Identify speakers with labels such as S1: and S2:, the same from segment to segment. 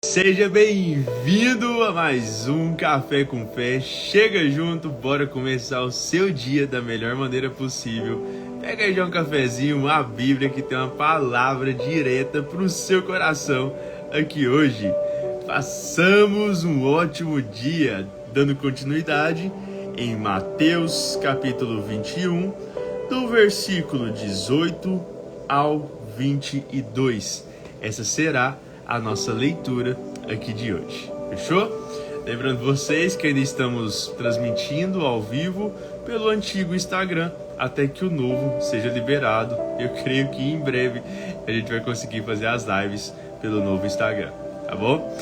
S1: Seja bem-vindo a mais um Café com Fé. Chega junto, bora começar o seu dia da melhor maneira possível. Pega aí já um cafezinho, uma Bíblia que tem uma palavra direta para o seu coração aqui hoje. Façamos um ótimo dia, dando continuidade em Mateus capítulo 21, do versículo 18 ao 22. Essa será a nossa leitura aqui de hoje, fechou? Lembrando vocês que ainda estamos transmitindo ao vivo pelo antigo Instagram, até que o novo seja liberado. Eu creio que em breve a gente vai conseguir fazer as lives pelo novo Instagram, tá bom?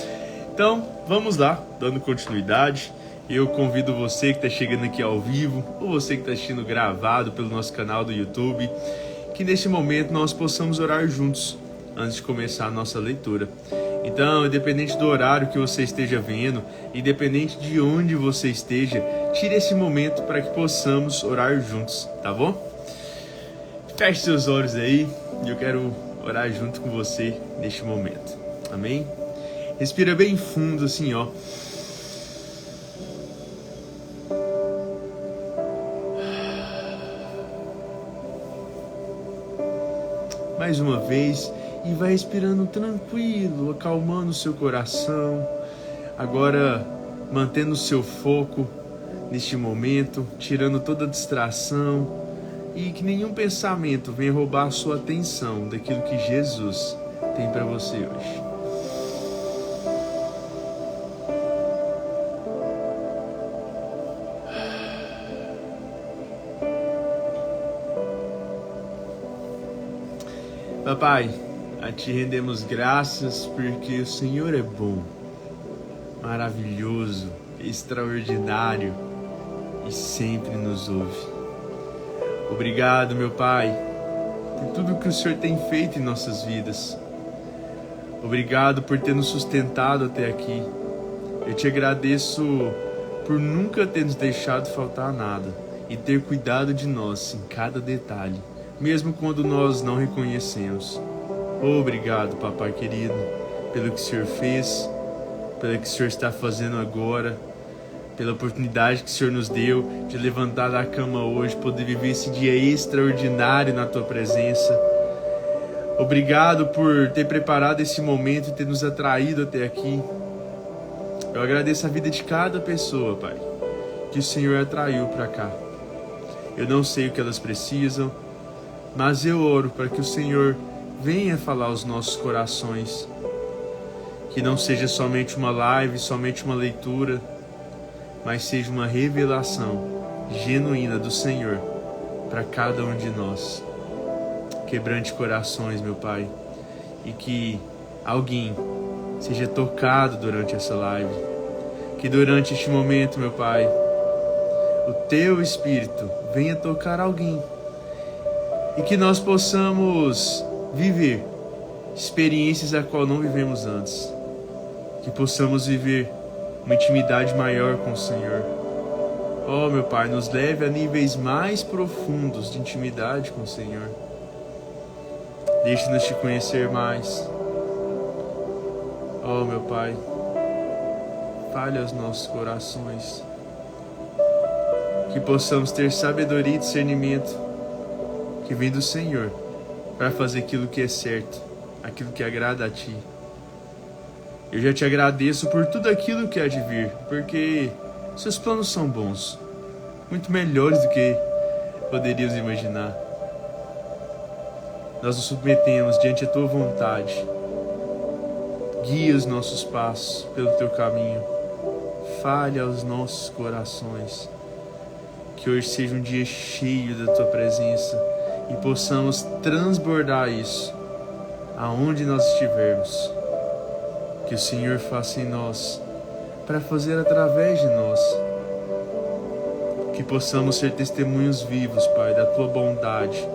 S1: Então, vamos lá, dando continuidade. Eu convido você que está chegando aqui ao vivo, ou você que está assistindo gravado pelo nosso canal do YouTube, que neste momento nós possamos orar juntos antes de começar a nossa leitura. Então, independente do horário que você esteja vendo, independente de onde você esteja, tire esse momento para que possamos orar juntos, tá bom? Feche seus olhos aí e eu quero orar junto com você neste momento. Amém? Respira bem fundo assim, ó. Mais uma vez. E vai respirando tranquilo, acalmando o seu coração. Agora, mantendo o seu foco neste momento, tirando toda a distração e que nenhum pensamento venha roubar a sua atenção daquilo que Jesus tem para você hoje. Papai, a Ti rendemos graças porque o Senhor é bom, maravilhoso, extraordinário e sempre nos ouve. Obrigado, meu Pai, por tudo que o Senhor tem feito em nossas vidas. Obrigado por ter nos sustentado até aqui. Eu te agradeço por nunca ter nos deixado faltar nada e ter cuidado de nós em cada detalhe, mesmo quando nós não reconhecemos. Obrigado, papai querido, pelo que o Senhor fez, pelo que o Senhor está fazendo agora, pela oportunidade que o Senhor nos deu de levantar da cama hoje, poder viver esse dia extraordinário na Tua presença. Obrigado por ter preparado esse momento e ter nos atraído até aqui. Eu agradeço a vida de cada pessoa, Pai, que o Senhor atraiu para cá. Eu não sei o que elas precisam, mas eu oro para que o Senhor venha falar aos nossos corações, que não seja somente uma live, somente uma leitura, mas seja uma revelação genuína do Senhor para cada um de nós. Quebrante corações, meu Pai, e que alguém seja tocado durante essa live, que durante este momento, meu Pai, o Teu Espírito venha tocar alguém e que nós possamos viver experiências a qual não vivemos antes, que possamos viver uma intimidade maior com o Senhor. Oh, meu Pai, nos leve a níveis mais profundos de intimidade com o Senhor. Deixe-nos te conhecer mais. Oh, meu Pai, fale aos nossos corações, que possamos ter sabedoria e discernimento que vem do Senhor, para fazer aquilo que é certo, aquilo que agrada a Ti. Eu já Te agradeço por tudo aquilo que há de vir, porque Seus planos são bons, muito melhores do que poderíamos imaginar. Nós nos submetemos diante da Tua vontade. Guia os nossos passos pelo Teu caminho. Fale aos nossos corações. Que hoje seja um dia cheio da Tua presença e possamos transbordar isso aonde nós estivermos. Que o Senhor faça em nós para fazer através de nós. Que possamos ser testemunhos vivos, Pai, da Tua bondade.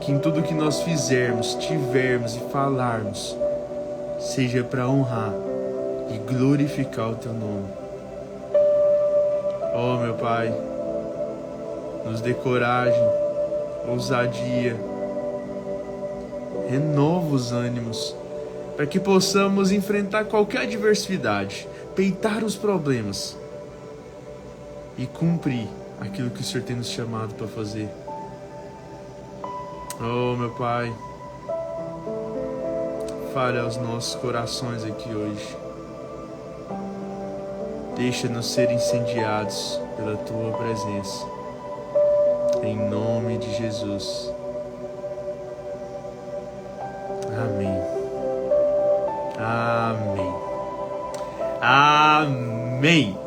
S1: Que em tudo que nós fizermos, tivermos e falarmos, seja para honrar e glorificar o Teu nome. Oh, meu Pai, nos dê coragem, ousadia, renova os ânimos para que possamos enfrentar qualquer adversidade, peitar os problemas e cumprir aquilo que o Senhor tem nos chamado para fazer. Oh, meu Pai, fale aos nossos corações aqui hoje. Deixa-nos ser incendiados pela Tua presença. Em nome de Jesus. Amém. Amém. Amém.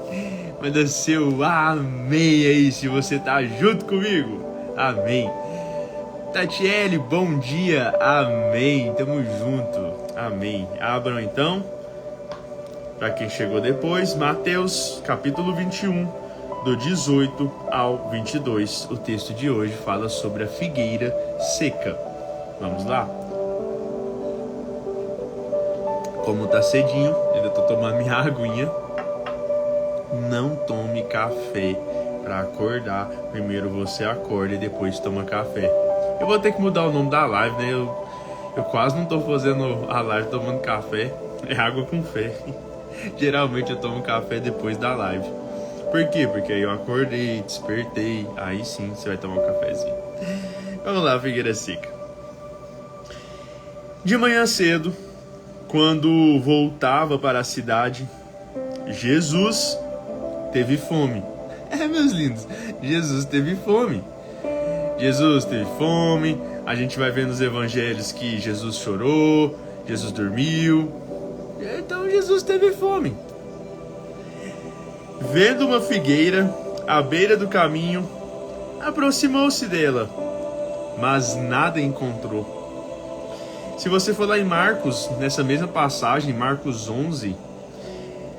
S1: Manda seu amém aí se você tá junto comigo. Amém. Tatiele, bom dia. Amém. Tamo junto. Amém. Abram então, para quem chegou depois, Mateus capítulo 21, do 18 ao 22. O texto de hoje fala sobre a figueira seca. Vamos lá? Como tá cedinho, ainda tô tomando minha aguinha. Não tome café para acordar. Primeiro você acorda e depois toma café. Eu vou ter que mudar o nome da live, né? Eu quase não tô fazendo a live tomando café. É água com fé. Geralmente eu tomo café depois da live. Por quê? Porque aí eu acordei, despertei. Aí sim você vai tomar um cafezinho. Vamos lá, figueira seca. De manhã cedo, quando voltava para a cidade, Jesus teve fome. Meus lindos, Jesus teve fome. Jesus teve fome. A gente vai ver nos evangelhos que Jesus chorou, Jesus dormiu. Então Jesus teve fome. Vendo uma figueira à beira do caminho, aproximou-se dela, mas nada encontrou. Se você for lá em Marcos, nessa mesma passagem, Marcos 11,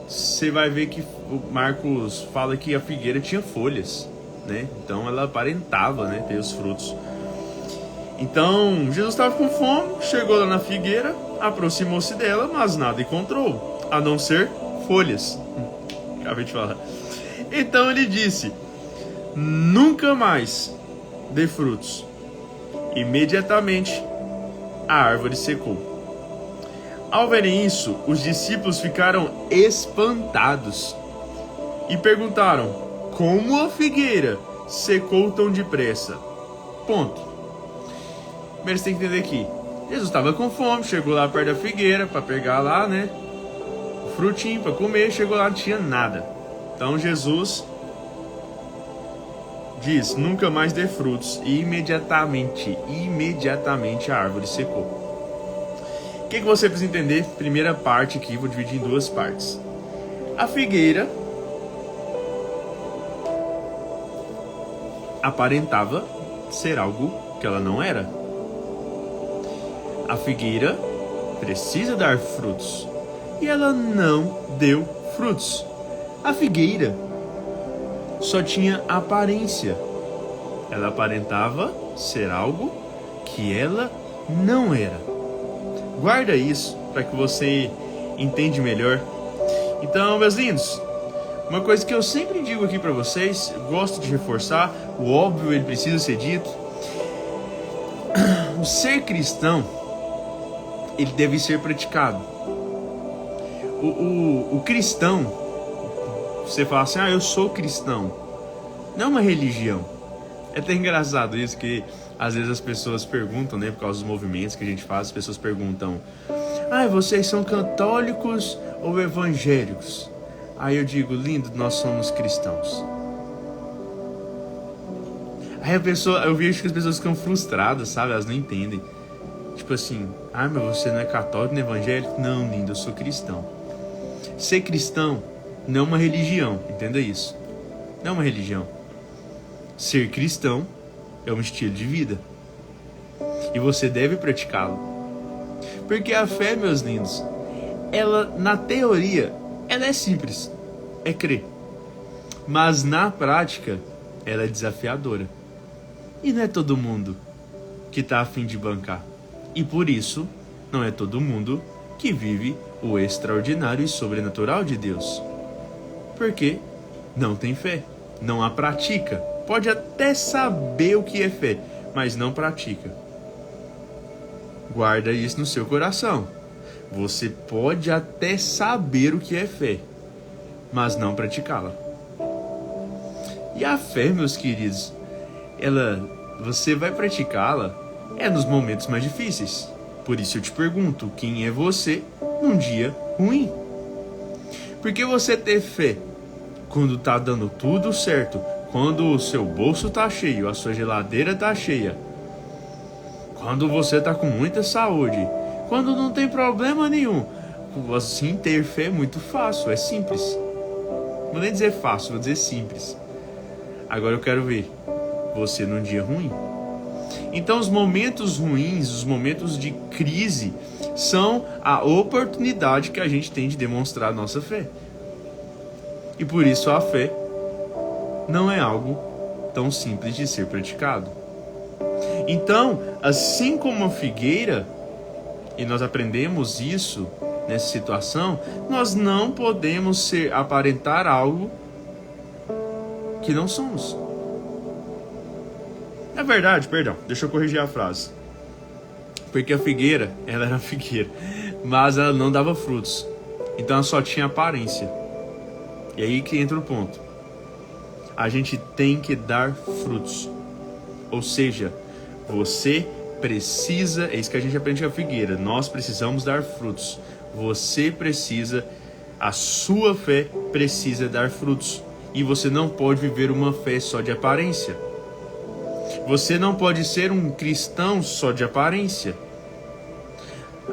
S1: você vai ver que Marcos fala que a figueira tinha folhas, né? Então ela aparentava, né, ter os frutos. Então Jesus estava com fome, chegou lá na figueira, aproximou-se dela, mas nada encontrou, a não ser folhas. Acabei de falar. Então ele disse: nunca mais dê frutos. Imediatamente a árvore secou. Ao verem isso, os discípulos ficaram espantados e perguntaram: como a figueira secou tão depressa? Ponto. Primeiro você tem que entender aqui. Jesus estava com fome, chegou lá perto da figueira para pegar lá, né, o frutinho para comer, chegou lá, não tinha nada. Então Jesus diz: nunca mais dê frutos. E imediatamente a árvore secou. O que você precisa entender? Primeira parte aqui, vou dividir em duas partes. A figueira aparentava ser algo que ela não era. A figueira precisa dar frutos e ela não deu frutos. A figueira só tinha aparência. Ela aparentava ser algo que ela não era. Guarda isso para que você entenda melhor. Então, meus lindos, uma coisa que eu sempre digo aqui para vocês, gosto de reforçar, o óbvio ele precisa ser dito. O ser cristão, ele deve ser praticado. O cristão, você fala assim: eu sou cristão. Não é uma religião. É até engraçado isso, que às vezes as pessoas perguntam, né, por causa dos movimentos que a gente faz, as pessoas perguntam: vocês são católicos ou evangélicos? Aí eu digo: lindo, nós somos cristãos. Aí eu vejo que as pessoas ficam frustradas, sabe? Elas não entendem. Tipo assim: mas você não é católico nem evangélico? Não, lindo, eu sou cristão. Ser cristão não é uma religião, entenda isso. Não é uma religião. Ser cristão é um estilo de vida. E você deve praticá-lo. Porque a fé, meus lindos, ela, na teoria, ela é simples. É crer. Mas na prática, ela é desafiadora. E não é todo mundo que está a fim de bancar. E por isso, não é todo mundo que vive o extraordinário e sobrenatural de Deus. Porque não tem fé, não a pratica. Pode até saber o que é fé, mas não pratica. Guarda isso no seu coração. Você pode até saber o que é fé, mas não praticá-la. E a fé, meus queridos, você vai praticá-la nos momentos mais difíceis. Por isso eu te pergunto, quem é você num dia ruim? Porque você ter fé quando tá dando tudo certo, quando o seu bolso tá cheio, a sua geladeira tá cheia, quando você tá com muita saúde, quando não tem problema nenhum, assim, ter fé é muito fácil, é simples. Não vou nem dizer fácil, vou dizer simples. Agora eu quero ver você num dia ruim. Então os momentos ruins, os momentos de crise, são a oportunidade que a gente tem de demonstrar a nossa fé. E por isso a fé não é algo tão simples de ser praticado. Então, assim como a figueira, e nós aprendemos isso nessa situação, nós não podemos aparentar algo que não somos. Na verdade, deixa eu corrigir a frase. Porque a figueira, ela era figueira, mas ela não dava frutos. Então ela só tinha aparência. E aí que entra o ponto. A gente tem que dar frutos. Ou seja, você precisa, é isso que a gente aprende com a figueira, nós precisamos dar frutos. Você precisa, a sua fé precisa dar frutos. E você não pode viver uma fé só de aparência. Você não pode ser um cristão só de aparência.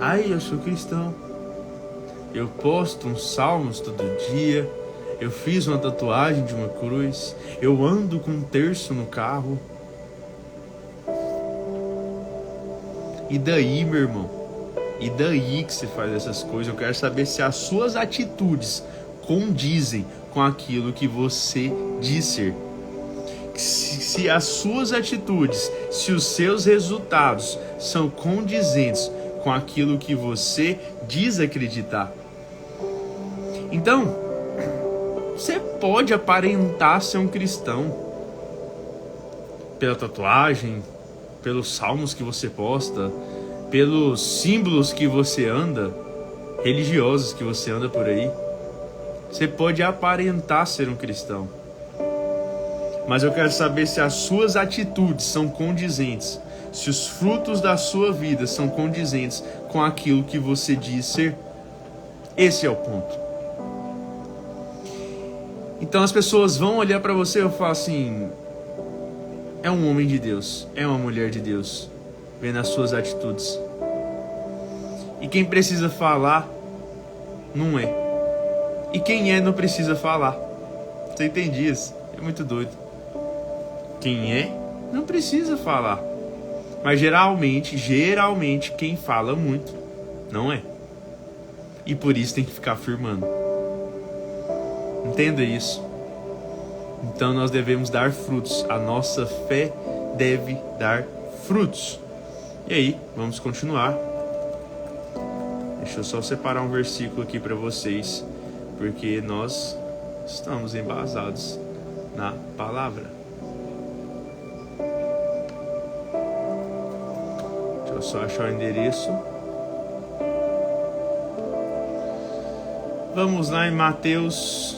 S1: Ai, eu sou cristão. Eu posto uns salmos todo dia. Eu fiz uma tatuagem de uma cruz. Eu ando com um terço no carro. E daí, meu irmão? E daí que você faz essas coisas? Eu quero saber se as suas atitudes condizem com aquilo que você diz ser. Se as suas atitudes, se os seus resultados são condizentes com aquilo que você diz acreditar. Então, você pode aparentar ser um cristão pela tatuagem, pelos salmos que você posta, pelos símbolos que você anda, religiosos que você anda por aí. Você pode aparentar ser um cristão. Mas eu quero saber se as suas atitudes são condizentes, se os frutos da sua vida são condizentes com aquilo que você diz ser. Esse é o ponto. Então as pessoas vão olhar para você e falar assim: é um homem de Deus, é uma mulher de Deus, vendo as suas atitudes. E quem precisa falar, não é. E quem é, não precisa falar. Você entende isso? É muito doido. Quem é, não precisa falar. Mas geralmente, quem fala muito, não é. E por isso tem que ficar afirmando. Entenda isso. Então nós devemos dar frutos. A nossa fé deve dar frutos. E aí, vamos continuar. Deixa eu só separar um versículo aqui para vocês, porque nós estamos embasados na palavra. Deixa eu só achar o endereço. Vamos lá em Mateus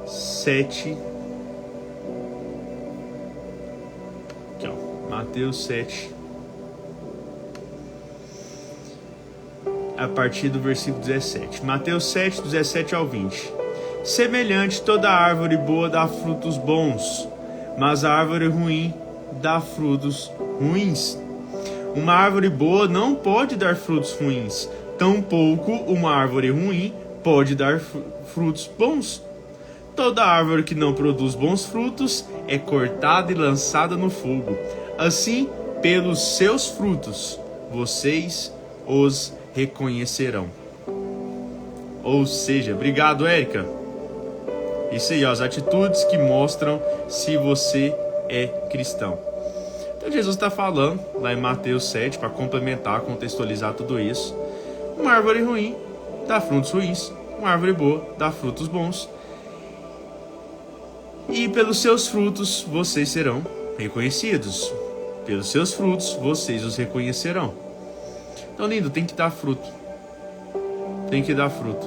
S1: 7. Aqui, ó. Mateus 7. A partir do versículo 17. Mateus 7, 17 ao 20. Semelhante, toda árvore boa dá frutos bons, mas a árvore ruim dá frutos ruins. Uma árvore boa não pode dar frutos ruins, tampouco uma árvore ruim pode dar frutos bons. Toda árvore que não produz bons frutos é cortada e lançada no fogo. Assim, pelos seus frutos, vocês os reconhecerão. Ou seja, obrigado, Érica. Isso aí, ó, as atitudes que mostram se você é cristão. Então Jesus está falando lá em Mateus 7, para complementar, contextualizar tudo isso. Uma árvore ruim dá frutos ruins, uma árvore boa dá frutos bons. E pelos seus frutos vocês serão reconhecidos. Pelos seus frutos vocês os reconhecerão. Então, lindo, tem que dar fruto. Tem que dar fruto.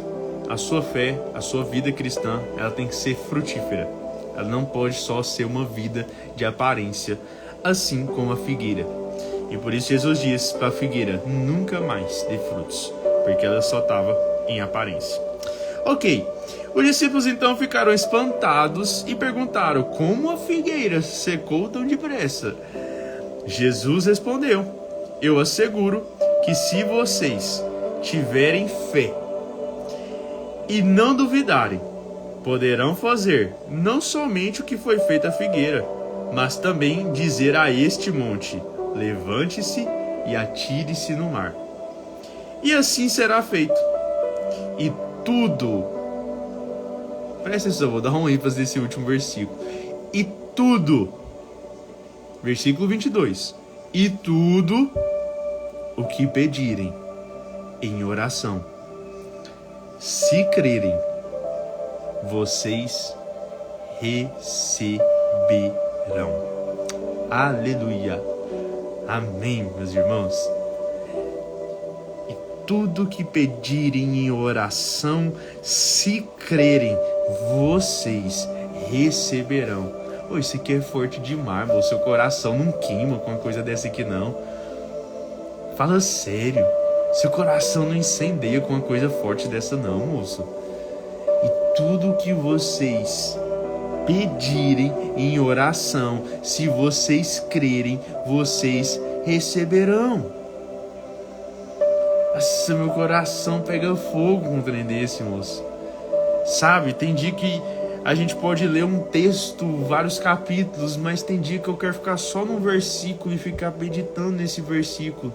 S1: A sua fé, a sua vida cristã, ela tem que ser frutífera. Ela não pode só ser uma vida de aparência, assim como a figueira. E por isso Jesus disse para a figueira, nunca mais dê frutos, porque ela só estava em aparência. Ok, os discípulos então ficaram espantados e perguntaram, como a figueira secou tão depressa? Jesus respondeu, eu asseguro que se vocês tiverem fé e não duvidarem, poderão fazer não somente o que foi feito à figueira, mas também dizer a este monte, levante-se e atire-se no mar. E assim será feito. E tudo, presta atenção, vou dar um ênfase nesse último versículo. E tudo, versículo 22, e tudo o que pedirem em oração, se crerem, vocês receberão. Aleluia. Amém, meus irmãos. E tudo que pedirem em oração, se crerem, vocês receberão. Oh, isso aqui é forte demais, meu. Seu coração não queima com uma coisa dessa aqui, não. Fala sério. Seu coração não incendeia com uma coisa forte dessa, não, moço. E tudo que vocês pedirem em oração, se vocês crerem, vocês receberão. Nossa, meu coração pega fogo com um trem desse, moço. Sabe, tem dia que a gente pode ler um texto, vários capítulos, mas tem dia que eu quero ficar só num versículo e ficar meditando nesse versículo.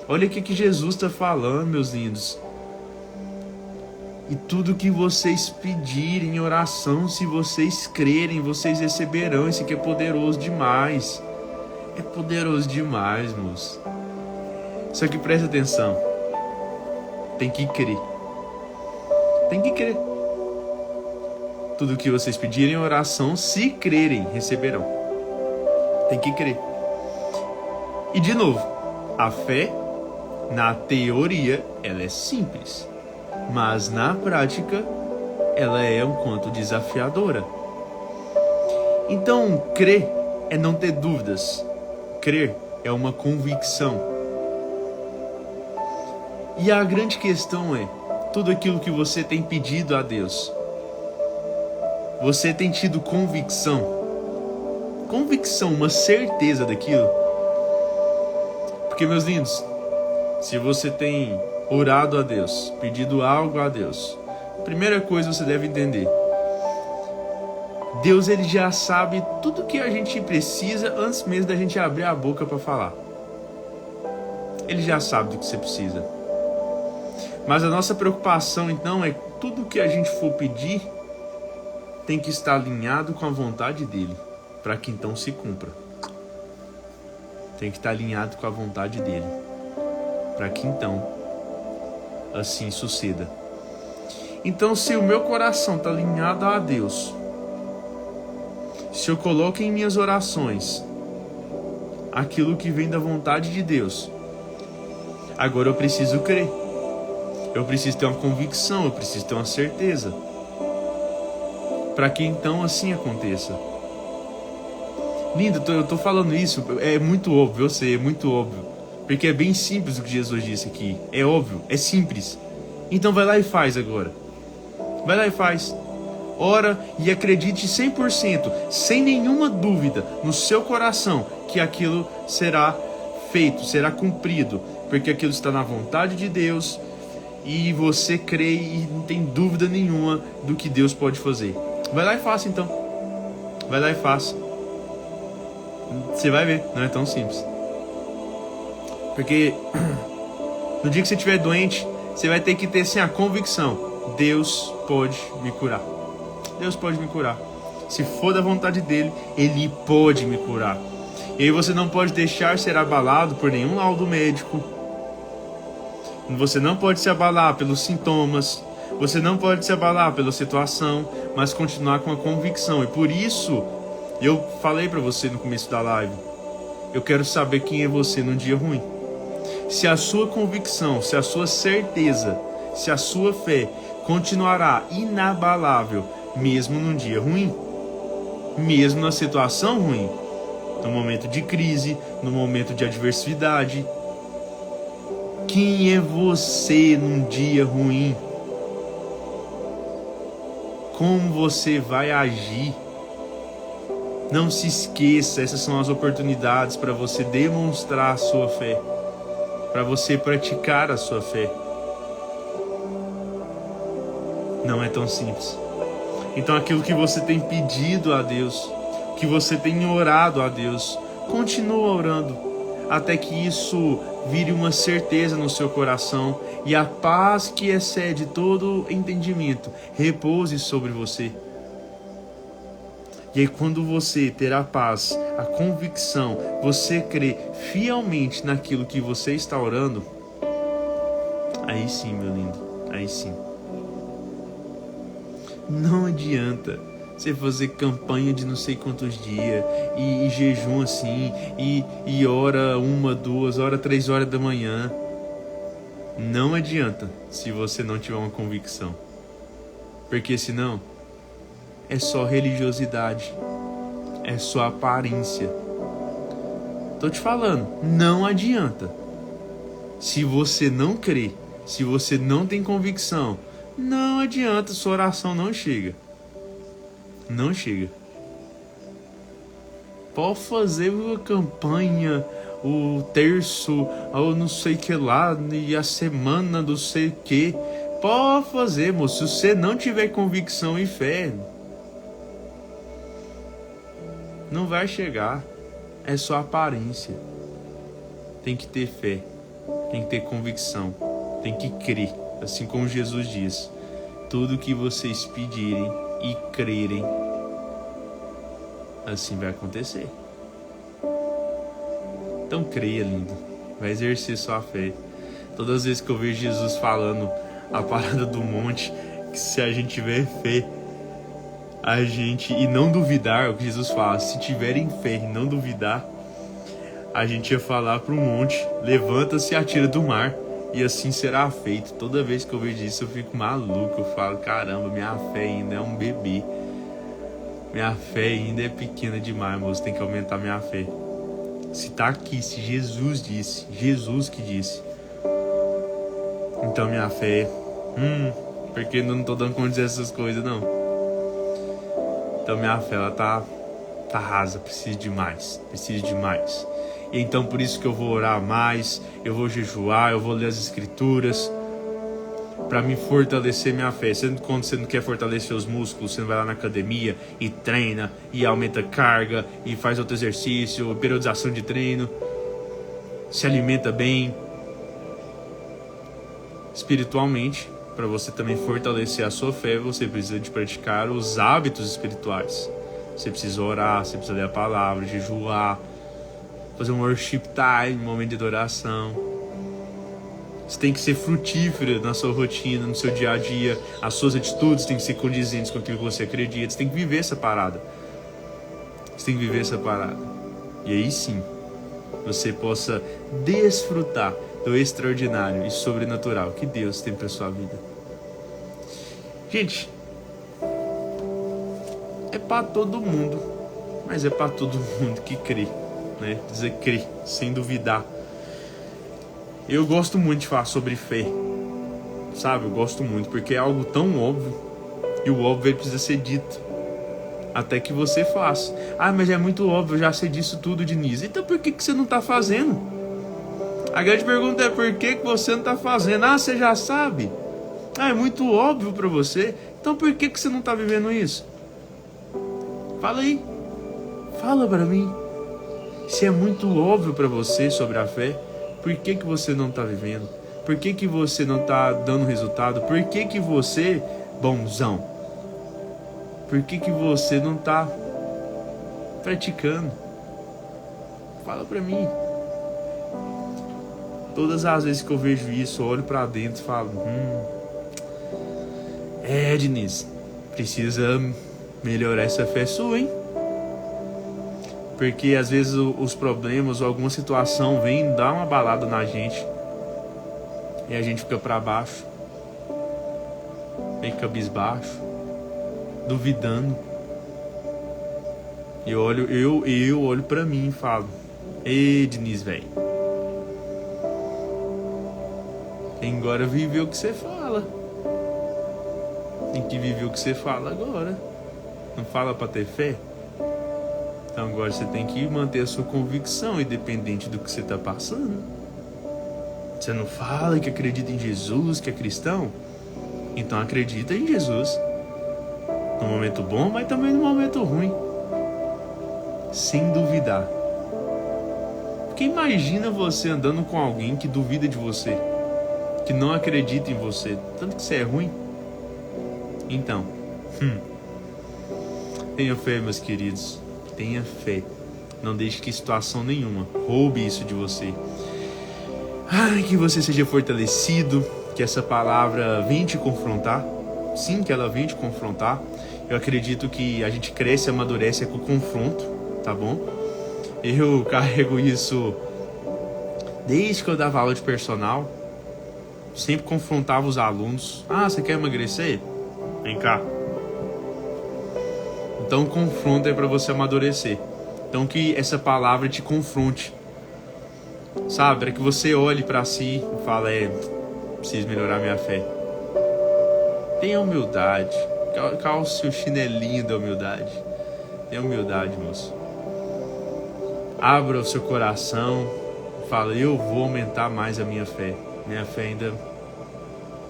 S1: Olha o que Jesus está falando, meus lindos. E tudo que vocês pedirem em oração, se vocês crerem, vocês receberão. Isso aqui é poderoso demais. É poderoso demais, moço. Só que presta atenção. Tem que crer. Tem que crer. Tudo que vocês pedirem em oração, se crerem, receberão. Tem que crer. E de novo, a fé, na teoria, ela é simples. Mas na prática, ela é um quanto desafiadora. Então, crer é não ter dúvidas. Crer é uma convicção. E a grande questão é, tudo aquilo que você tem pedido a Deus, você tem tido convicção? Convicção, uma certeza daquilo? Porque, meus lindos, se você tem orado a Deus, pedido algo a Deus, primeira coisa você deve entender, Deus, ele já sabe tudo que a gente precisa antes mesmo da gente abrir a boca para falar. Ele já sabe do que você precisa. Mas a nossa preocupação então é tudo que a gente for pedir tem que estar alinhado com a vontade dele, para que então se cumpra. Tem que estar alinhado com a vontade dele, para que então assim suceda. Então, se o meu coração está alinhado a Deus, se eu coloco em minhas orações aquilo que vem da vontade de Deus, agora eu preciso crer. Eu preciso ter uma convicção, eu preciso ter uma certeza, para que então assim aconteça. Lindo, eu tô falando isso, é muito óbvio, eu sei, é muito óbvio, porque é bem simples o que Jesus disse aqui, é óbvio, é simples. Então vai lá e faz agora. Vai lá e faz. Ora e acredite 100%, sem nenhuma dúvida no seu coração, que aquilo será feito, será cumprido, porque aquilo está na vontade de Deus e você crê e não tem dúvida nenhuma do que Deus pode fazer. Vai lá e faça então. Vai lá e faça. Você vai ver, não é tão simples. Porque no dia que você estiver doente, você vai ter que ter assim, a convicção: Deus pode me curar. Deus pode me curar. Se for da vontade dele, ele pode me curar. E aí você não pode deixar ser abalado por nenhum laudo médico. Você não pode se abalar pelos sintomas. Você não pode se abalar pela situação, mas continuar com a convicção. E por isso, eu falei para você no começo da live, eu quero saber quem é você num dia ruim. Se a sua convicção, se a sua certeza, se a sua fé continuará inabalável, mesmo num dia ruim, mesmo na situação ruim, no momento de crise, no momento de adversidade. Quem é você num dia ruim? Como você vai agir? Não se esqueça, essas são as oportunidades para você demonstrar a sua fé, para você praticar a sua fé. Não é tão simples. Então aquilo que você tem pedido a Deus, que você tem orado a Deus, continua orando, até que isso vire uma certeza no seu coração e a paz que excede todo entendimento repouse sobre você. E aí quando você ter a paz, a convicção, você crê fielmente naquilo que você está orando, aí sim, meu lindo, aí sim. Não adianta você fazer campanha de não sei quantos dias e jejum assim e ora 1, 2, ora 3 horas da manhã. Não adianta se você não tiver uma convicção, porque senão é só religiosidade, é só aparência. Tô te falando, não adianta. Se você não crê, se você não tem convicção, não adianta, sua oração não chega. Não chega. Pode fazer uma campanha, o terço, ou não sei o que lá, e a semana do sei o que. Pode fazer, moço. Se você não tiver convicção e fé, não vai chegar. É só aparência. Tem que ter fé, tem que ter convicção, tem que crer. Assim como Jesus diz, tudo que vocês pedirem e crerem, assim vai acontecer. Então creia, lindo. Vai exercer sua fé. Todas as vezes que eu vejo Jesus falando a parada do monte, que se a gente tiver fé, a gente, e não duvidar, é o que Jesus fala, se tiverem fé e não duvidar, a gente ia falar para o monte, levanta-se e atira do mar, e assim será feito. Toda vez que eu vejo isso eu fico maluco, eu falo, caramba, minha fé ainda é um bebê, minha fé ainda é pequena demais, moço, tem que aumentar minha fé. Se tá aqui, se Jesus disse, Jesus que disse, então minha fé, porque eu não tô dando conta de dizer essas coisas não. Então minha fé, ela tá rasa, preciso de mais. E então por isso que eu vou orar mais, eu vou jejuar, eu vou ler as escrituras, para me fortalecer minha fé. Quando você não quer fortalecer os músculos, você não vai lá na academia e treina, e aumenta a carga, e faz outro exercício, periodização de treino, se alimenta bem. Espiritualmente, para você também fortalecer a sua fé, você precisa de praticar os hábitos espirituais. Você precisa orar, você precisa ler a palavra, jejuar, fazer um worship time, um momento de adoração. Você tem que ser frutífero na sua rotina, no seu dia a dia. As suas atitudes têm que ser condizentes com aquilo que você acredita. Você tem que viver essa parada. E aí sim, você possa desfrutar do extraordinário e sobrenatural que Deus tem para sua vida. Gente, é para todo mundo, mas é para todo mundo que crê, né? Dizer crê, sem duvidar. Eu gosto muito de falar sobre fé, sabe? Eu gosto muito, porque é algo tão óbvio, e o óbvio precisa ser dito, até que você faça. Ah, mas é muito óbvio, eu já sei disso tudo, Diniz. Então por que você não está fazendo? A grande pergunta é por que você não está fazendo? Ah, você já sabe. Ah, é muito óbvio para você. Então por que você não está vivendo isso? Fala aí. Fala para mim. Se é muito óbvio para você sobre a fé, por que você não está vivendo? Por que você não está dando resultado? Por que você, bonzão, por que você não está praticando? Fala para mim. Todas as vezes que eu vejo isso, eu olho para dentro e falo, Diniz, precisa melhorar essa fé sua, hein? Porque às vezes os problemas ou alguma situação vem dar uma balada na gente e a gente fica para baixo, meio cabisbaixo, duvidando. E eu olho para mim e falo: ei, Diniz, velho, tem agora viver o que você fala. Tem que viver o que você fala agora. Não fala para ter fé? Então agora você tem que manter a sua convicção, independente do que você está passando. Você não fala que acredita em Jesus, que é cristão? Então acredita em Jesus. No momento bom, mas também no momento ruim. Sem duvidar. Porque imagina você andando com alguém que duvida de você, que não acredita em você, tanto que você é ruim. Então, tenha fé, meus queridos. Tenha fé. Não deixe que situação nenhuma roube isso de você. Que você seja fortalecido, que essa palavra venha te confrontar. Sim, que ela venha te confrontar. Eu acredito que a gente cresce e amadurece com o confronto, tá bom? Eu carrego isso desde que eu dava aula de personal. Sempre confrontava os alunos. Você quer emagrecer? Vem cá. Então o confronto é para você amadurecer. Então que essa palavra te confronte. Sabe? Para que você olhe para si e fale: preciso melhorar minha fé. Tenha humildade. Calce o chinelinho da humildade. Tenha humildade, moço. Abra o seu coração. Fala: eu vou aumentar mais a minha fé. Minha fé ainda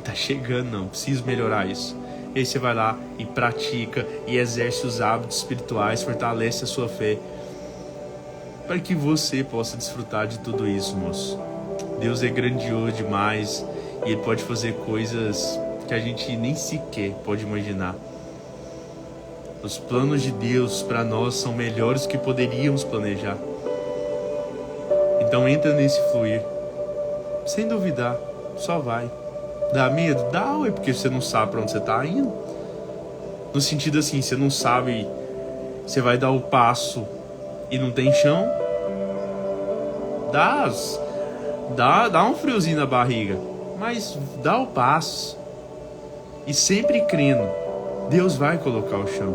S1: tá chegando, não. Preciso melhorar isso. E aí você vai lá e pratica e exerce os hábitos espirituais, fortalece a sua fé, para que você possa desfrutar de tudo isso, moço. Deus é grandioso demais e Ele pode fazer coisas que a gente nem sequer pode imaginar. Os planos de Deus para nós são melhores do que poderíamos planejar. Então entra nesse fluir, sem duvidar, só vai. Dá medo? Dá, porque você não sabe para onde você tá indo. No sentido assim, você não sabe, você vai dar o passo e não tem chão. Dá um friozinho na barriga, mas dá o passo. E sempre crendo, Deus vai colocar o chão.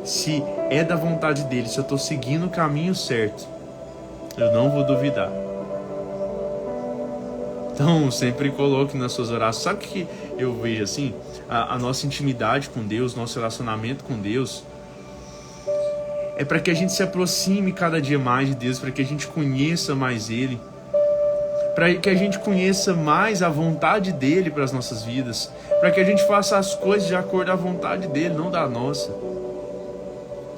S1: Se é da vontade dele, se eu tô seguindo o caminho certo, eu não vou duvidar. Então, sempre coloque nas suas orações. Sabe o que eu vejo assim? A nossa intimidade com Deus, nosso relacionamento com Deus, é para que a gente se aproxime cada dia mais de Deus, para que a gente conheça mais Ele, para que a gente conheça mais a vontade dEle para as nossas vidas, para que a gente faça as coisas de acordo à vontade dEle, não da nossa.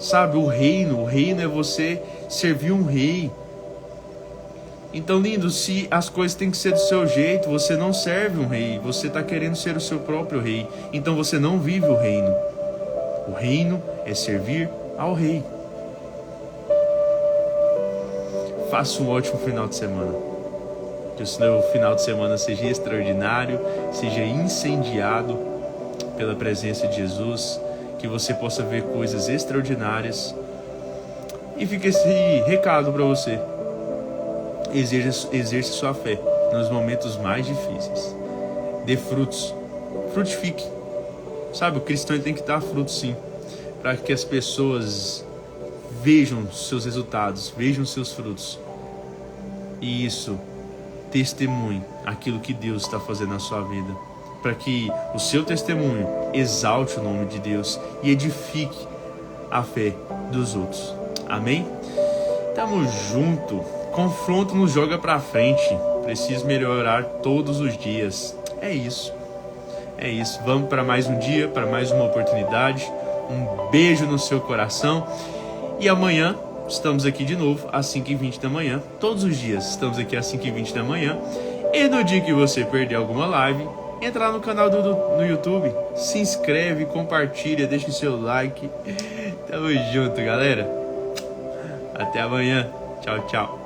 S1: Sabe, o reino é você servir um rei. Então, lindo, se as coisas têm que ser do seu jeito, você não serve um rei, você está querendo ser o seu próprio rei. Então você não vive o reino. O reino é servir ao rei. Faça um ótimo final de semana. Que o seu final de semana seja extraordinário, seja incendiado pela presença de Jesus, que você possa ver coisas extraordinárias. E fica esse recado para você. Exerça sua fé nos momentos mais difíceis. Dê frutos. Frutifique. Sabe, o cristão tem que dar frutos, sim, para que as pessoas vejam seus resultados, vejam seus frutos. E isso testemunhe aquilo que Deus está fazendo na sua vida, para que o seu testemunho exalte o nome de Deus e edifique a fé dos outros. Amém? Tamo junto. Confronto nos joga pra frente. Preciso melhorar todos os dias. É isso. Vamos para mais um dia, para mais uma oportunidade. Um beijo no seu coração. E amanhã estamos aqui de novo às 5h20 da manhã. Todos os dias estamos aqui às 5h20 da manhã. E no dia que você perder alguma live, entra lá no canal no YouTube. Se inscreve, compartilha, deixa o seu like. Tamo junto, galera. Até amanhã. Tchau, tchau.